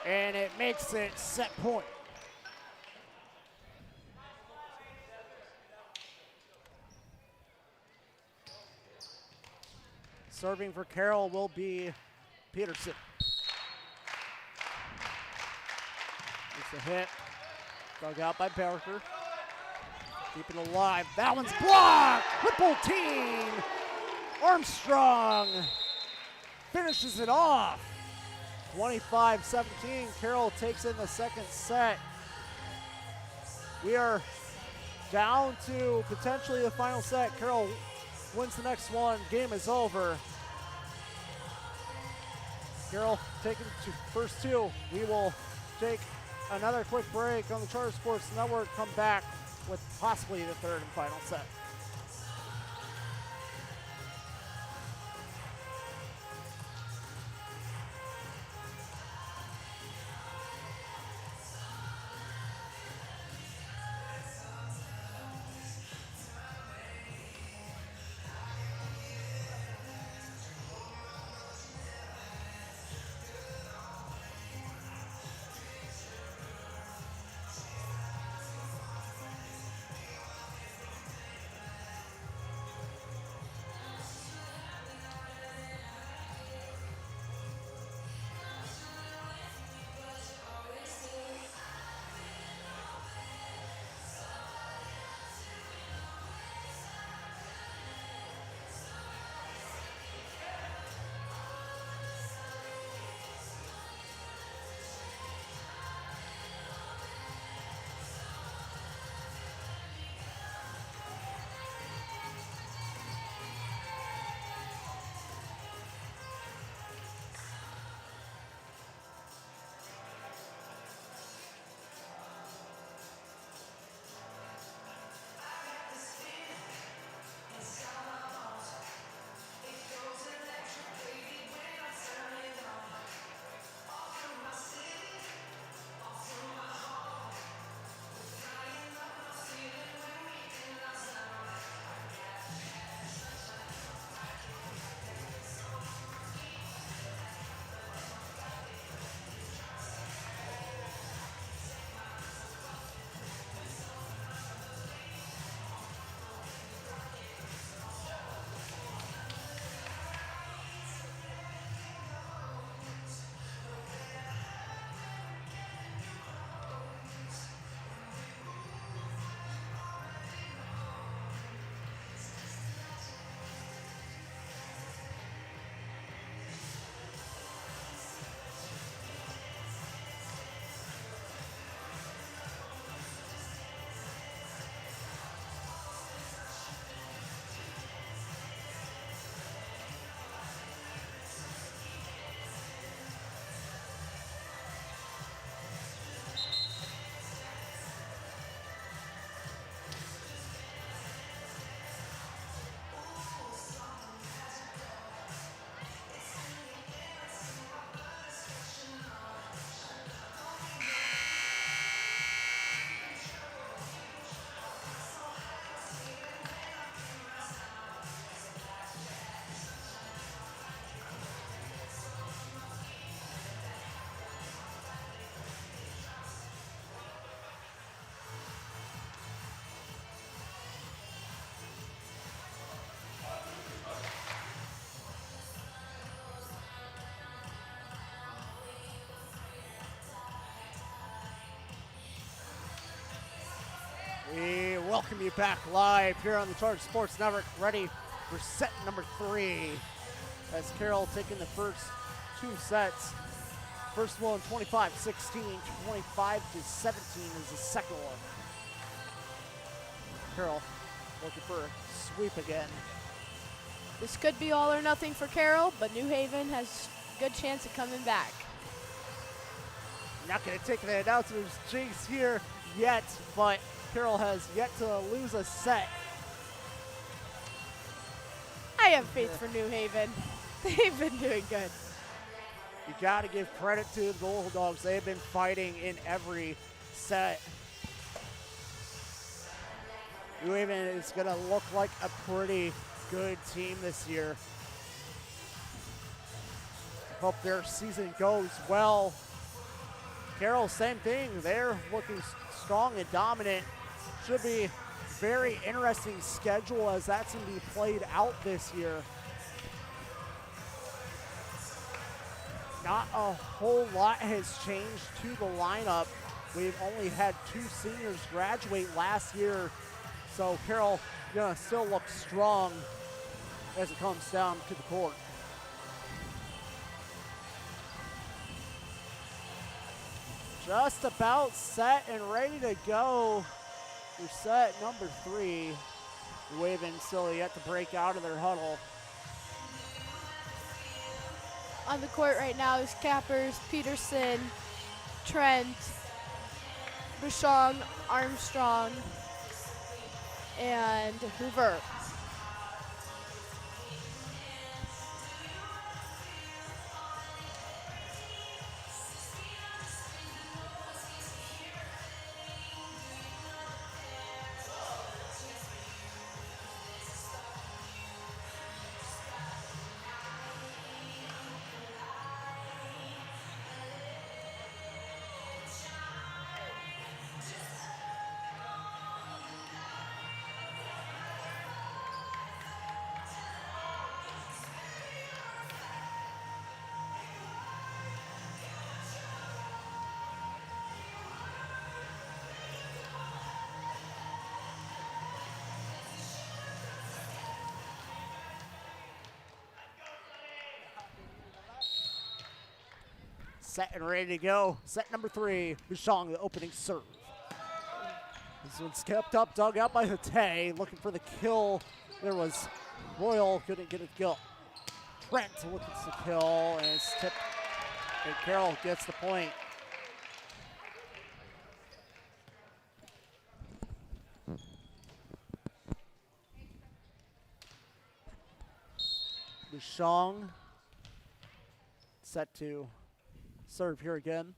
and it makes it set point. Serving for Carroll will be Peterson. It's a hit. Dug out by Parker. Keeping it alive. That one's blocked. Triple team. Armstrong finishes it off. 25-17. Carroll takes in the second set. We are down to potentially the final set. Carroll wins the next one. Game is over. Carroll taking the first two. We will take another quick break on the Charter Sports Network. Come back with possibly the third and final set. We welcome you back live here on the Charter Sports Network, ready for set number 3. As Carroll taking the first two sets. First one, 25-16, 25-17 is the second one. Carroll looking for a sweep again. This could be all or nothing for Carroll, but New Haven has a good chance of coming back. Not going to take the announcer's jinx here yet, but Carroll has yet to lose a set. I have faith for New Haven. They've been doing good. You got to give credit to the Bulldogs. They've been fighting in every set. New Haven is going to look like a pretty good team this year. Hope their season goes well. Carroll, same thing. They're looking strong and dominant. Should be very interesting schedule as that's going to be played out this year. Not a whole lot has changed to the lineup. We've only had 2 seniors graduate last year, so Carroll gonna still look strong as it comes down to the court. Just about set and ready to go for set number 3. New Haven still yet to break out of their huddle. On the court right now is Cappers, Peterson, Trent, Bouchon, Armstrong, and Hoover. Set and ready to go. Set number 3, Bouchon, the opening serve. This one's kept up, dug out by Hatay, looking for the kill. There was Royal, couldn't get a kill. Trent looking for the kill, and it's tipped, and Carroll gets the point. Bouchon set to serve here again.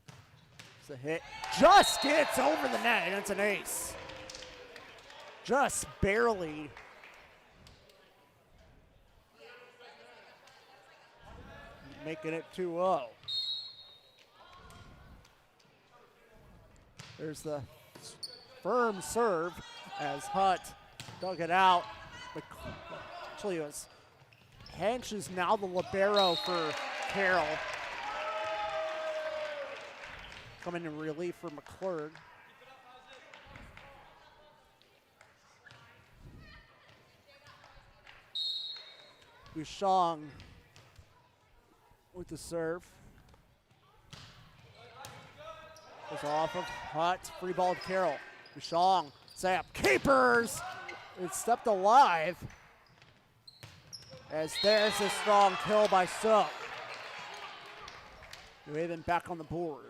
It's a hit. Just gets over the net, and it's an ace. Just barely. Making it 2-0. There's the firm serve as Hutt dug it out. Actually, it was Hench is now the libero for Carroll. Coming in relief for McClurg. Bouchon with the serve. Goes off of Hutt, free ball to Carroll. Bouchon, zap, keepers! It's stepped alive. As there's a strong kill by Sook. New Haven back on the board.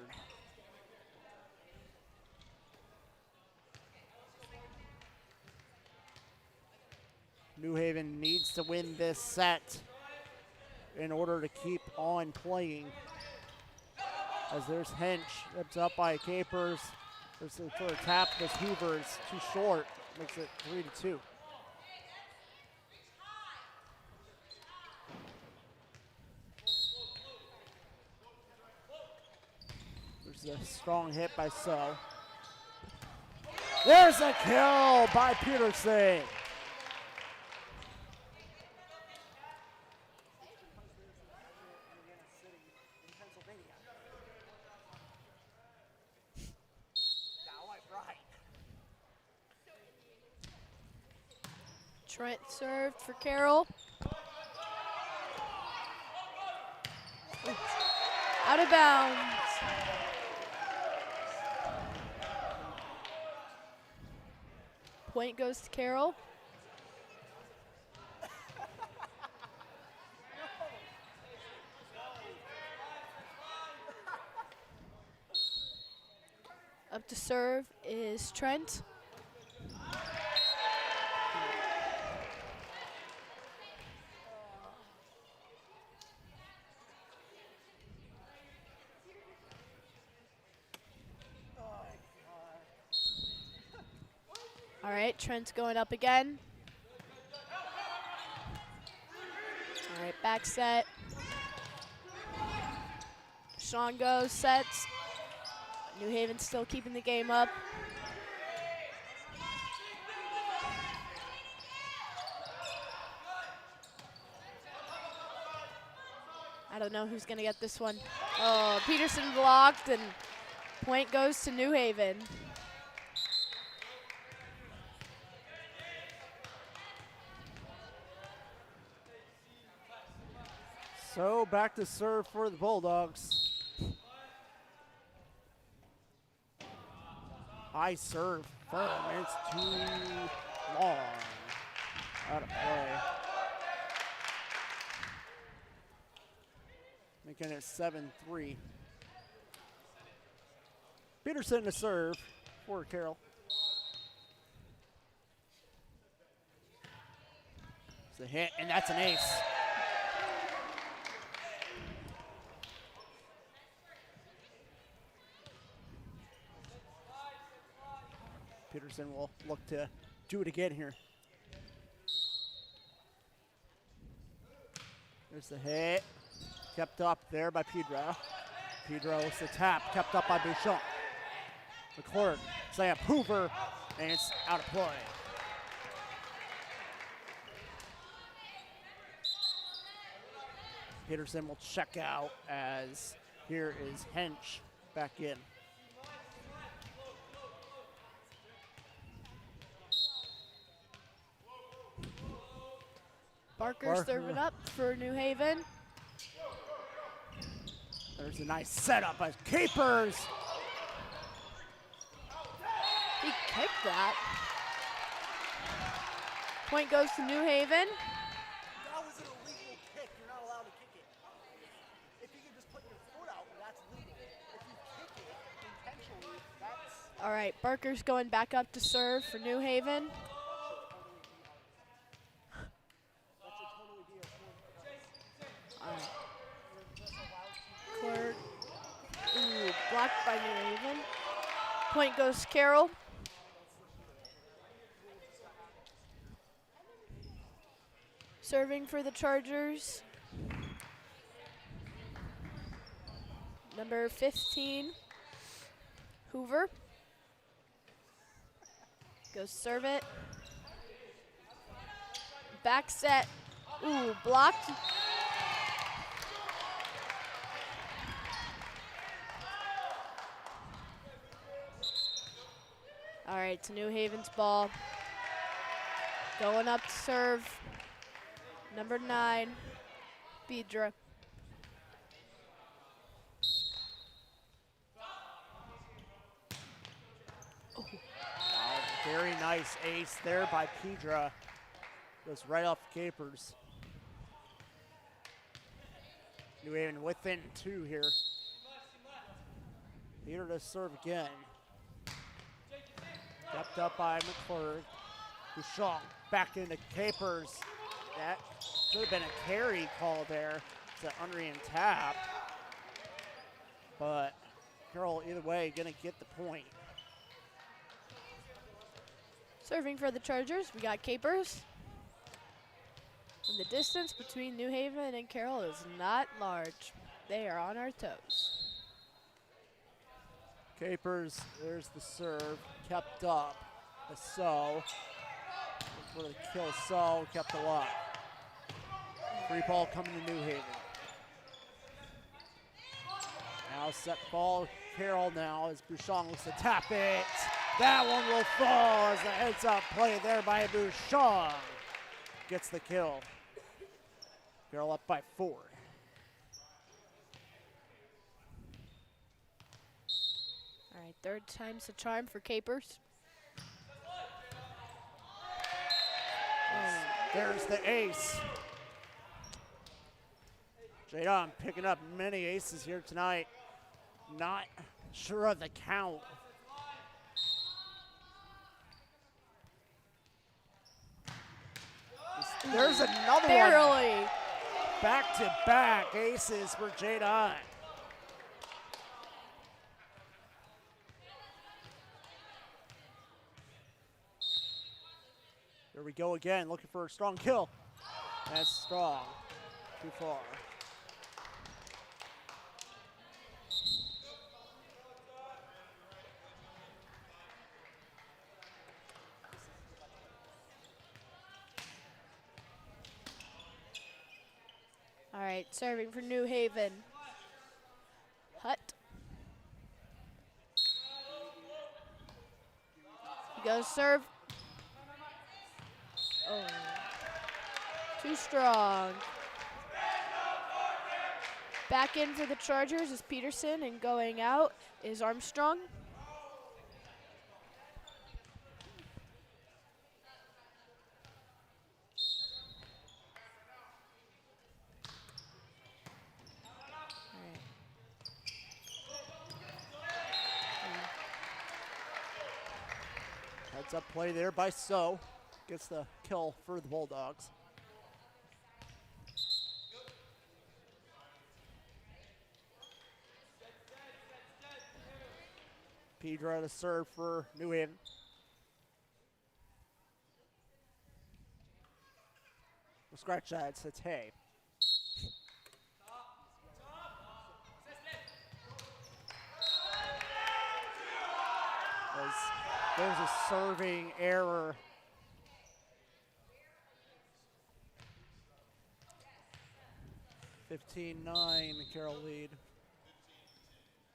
New Haven needs to win this set in order to keep on playing. As there's Hench, it's up by Capers. There's a sort of tap, this Hoover is too short, makes it 3-2. There's a strong hit by So. There's a kill by Peterson. Trent served for Carroll. Out of bounds. Point goes to Carroll. Up to serve is Trent. right, Trent's going up again. All right, back set. Sean goes, sets. New Haven still keeping the game up. I don't know who's gonna get this one. Oh, Peterson blocked, and point goes to New Haven. So back to serve for the Bulldogs. High serve firm. It's too long. Out of play. Making it 7-3. Peterson to serve for Carroll. It's a hit, and that's an ace. Peterson will look to do it again here. There's the hit. Kept up there by Pedro. Pedro with the tap, kept up by Bouchon. McClure, slam, Hoover, and it's out of play. Peterson will check out as here is Hench back in. Barker serving up for New Haven. There's a nice setup by Capers. He kicked that. Point goes to New Haven. That was an illegal kick. You're not allowed to kick it. If you can just put your foot out, that's leading. If you kick it intentionally, that's... All right, Barker's going back up to serve for New Haven. Clark. Ooh, blocked by New Haven. Point goes to Carroll. Serving for the Chargers. Number 15, Hoover. Goes serve it. Back set. Ooh, blocked. All right, it's New Haven's ball. Going up to serve. Number 9, Bedra. Wow, very nice ace there by Pedra. Goes right off Capers. New Haven within 2 here. Peter to serve again. Kept up by McClure. Bouchon back into Capers. That should have been a carry call there. It's an Unrean tap. But Carroll, either way, gonna get the point. Serving for the Chargers, we got Capers. And the distance between New Haven and Carroll is not large. They are on our toes. Capers, there's the serve, kept up. The So. For the kill, So kept alive. Free ball coming to New Haven. Now set ball, Carroll now as Bouchon looks to tap it. That one will fall as the heads up play there by Bouchon. Gets the kill. Carroll up by 4. All right, third time's the charm for Capers. There's the ace. Jadon picking up many aces here tonight. Not sure of the count. There's another Barely. one. Back-to-back aces for Jadon. Here we go again, looking for a strong kill. That's strong. Too far. All right, serving for New Haven. Hutt. He goes serve. Oh. Too strong. Back in for the Chargers is Peterson, and going out is Armstrong. Heads up play there by So. Gets the kill for the Bulldogs. Pedro to serve for New Haven. We'll scratch that, it's Hay. There's a serving error. (15-9), Carroll lead.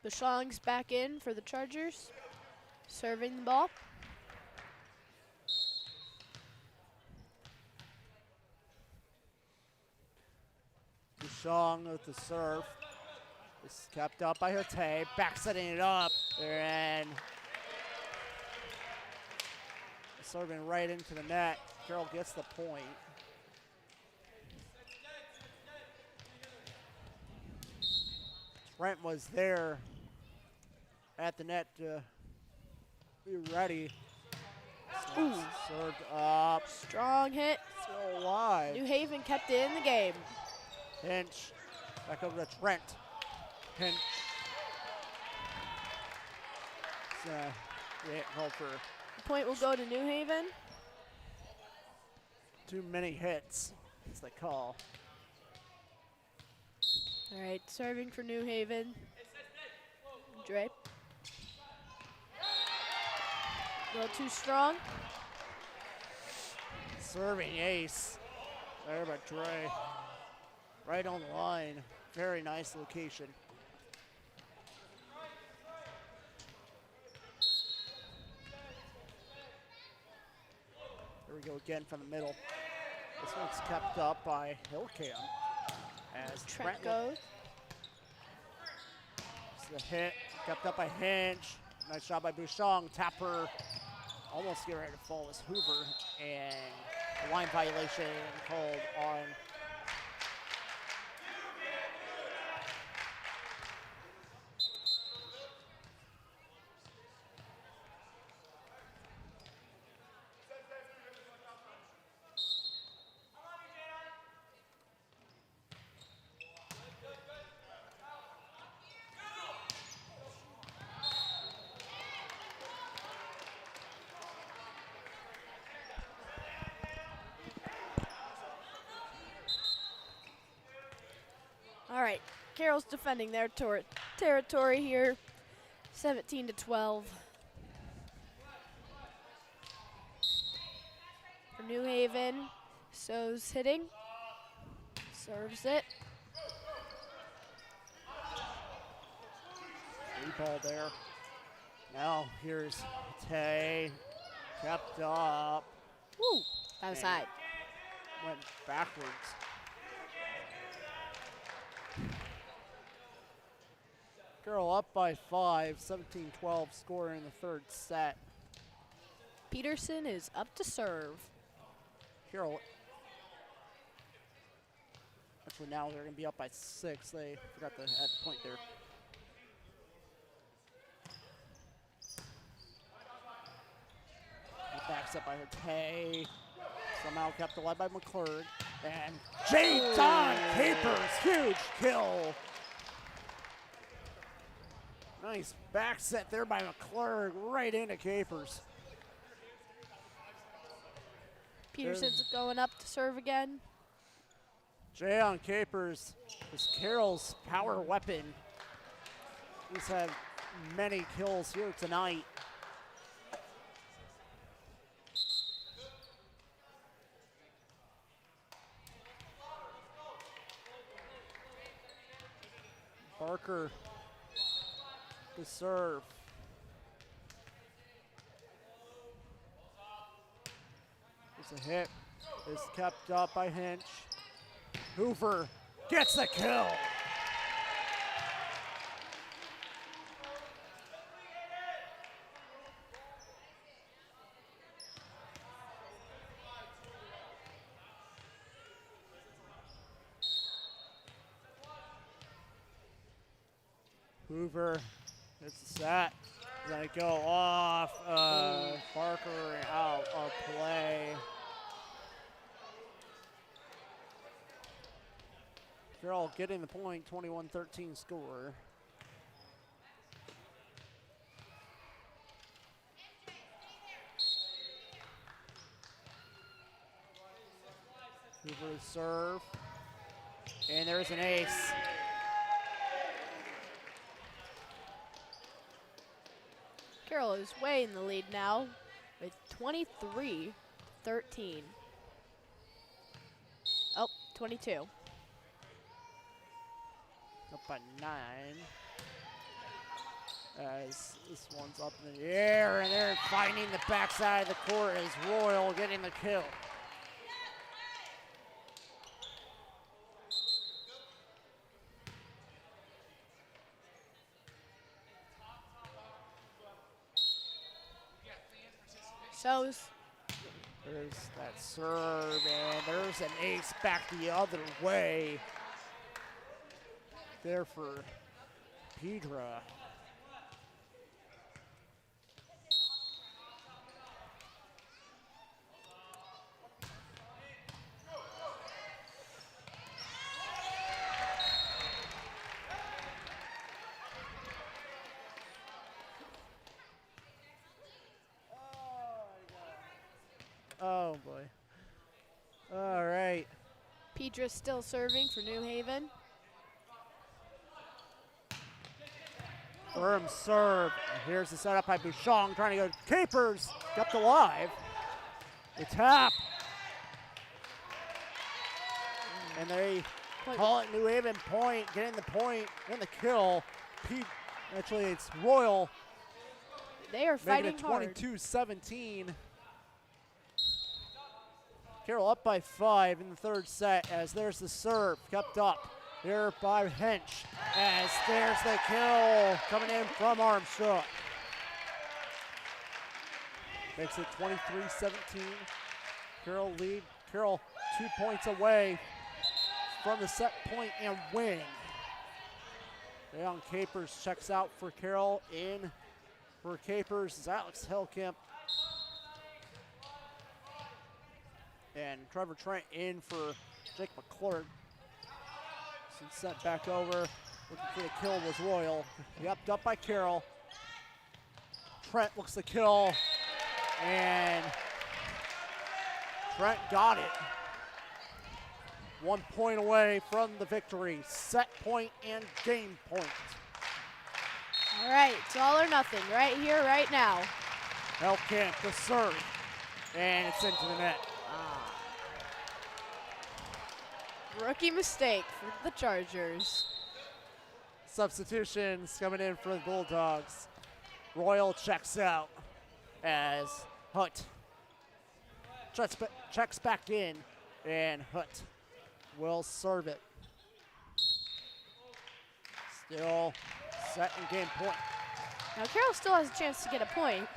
Bashong's back in for the Chargers, serving the ball. Bushong with the serve. It's kept up by Herte, back setting it up, and serving right into the net. Carroll gets the point. Trent was there at the net to be ready. Ooh. Served up. Strong hit. Still alive. New Haven kept it in the game. Pinch. Back over to Trent. Pinch. Roll for The point will go to New Haven. too many hits. That's the call. All right, serving for New Haven. Dre. A little too strong. Serving ace. There by Dre. Right on the line. Very nice location. Here we go again from the middle. This one's kept up by Hillcamp. As Trent Trent goes. the hit, kept up by Hinch. Nice job by Bouchon. Tapper almost get ready to fall as Hoover, and a line violation called on All right, Carroll's defending their territory here, 17-12. For New Haven, So's hitting, serves it. free ball there. Now here's Tay, kept up. Woo, outside. Went backwards. Carroll up by 5, 17-12 score in the third set. Peterson is up to serve. Carroll, actually now they're going to be up by 6. They forgot to add the point there. Backs up by Tay. Somehow kept alive by McClurg. And J-Don Capers, huge kill. Nice back set there by McClurg, right into Capers. Peterson's going up to serve again. Jayon Capers is Carroll's power weapon. He's had many kills here tonight. Barker to serve. It's a hit. It's kept up by Hinch. Hoover gets the kill. Hoover, it's a set. Gonna go off. Barker out of play. Carroll getting the point, 21-13 score. Hoover serve. And there's an ace. Carroll is way in the lead now with 23-13. Oh, 22. Up by 9. As this one's up in the air, and they're finding the backside of the court as Royal getting the kill. So There's that serve, and there's an ace back the other way. There for Pedra. Oh boy. All right. Pedra's still serving for New Haven. Firm serve. And here's the setup by Bouchon trying to go. Capers kept alive. The tap. And they call it New Haven point, getting the point and the kill. Actually, it's Royal. They are fighting hard. 22-17. Carroll up by 5 in the third set as there's the serve kept up here by Hench as there's the kill coming in from Armstrong. Makes it 23-17. Carroll lead. Carroll 2 points away from the set point and win. Leon Capers checks out for Carroll. In for Capers is Alex Hellkamp. And Trevor Trent in for Jake McClure. Sent back over. Looking for the kill was Royal. Yapped up by Carroll. Trent looks the kill. And Trent got it. 1 point away from the victory. Set point and game point. All right, it's all or nothing right here, right now. Hellkamp the serve. And it's into the net. Rookie mistake for the Chargers. Substitutions coming in for the Bulldogs. Royal checks out as Hutt checks back in, and Hutt will serve it. Still set and game point. Now Carroll still has a chance to get a point.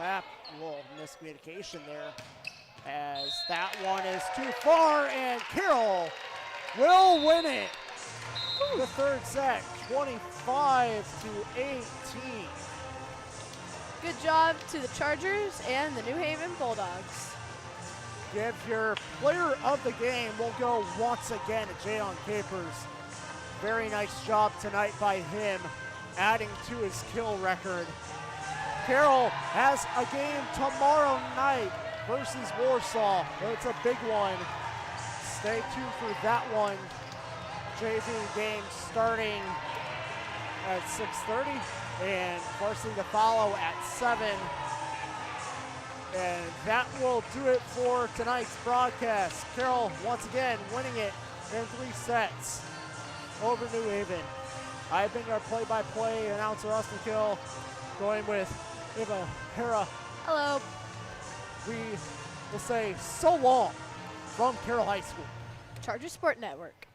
A little miscommunication there, as that one is too far, and Carroll will win it. The third set, 25-18. Good job to the Chargers and the New Haven Bulldogs. Give your player of the game. We'll go once again to Jayon Capers. Very nice job tonight by him, adding to his kill record. Carroll has a game tomorrow night versus Warsaw. It's a big one. Stay tuned for that one. JV game starting at 6:30 and Varsity to follow at 7. And that will do it for tonight's broadcast. Carroll once again winning it in 3 sets over New Haven. I've been your play-by-play announcer, Austin Kill, going with Eva Hera. Hello. We will say so long from Carroll High School. Charger Sport Network.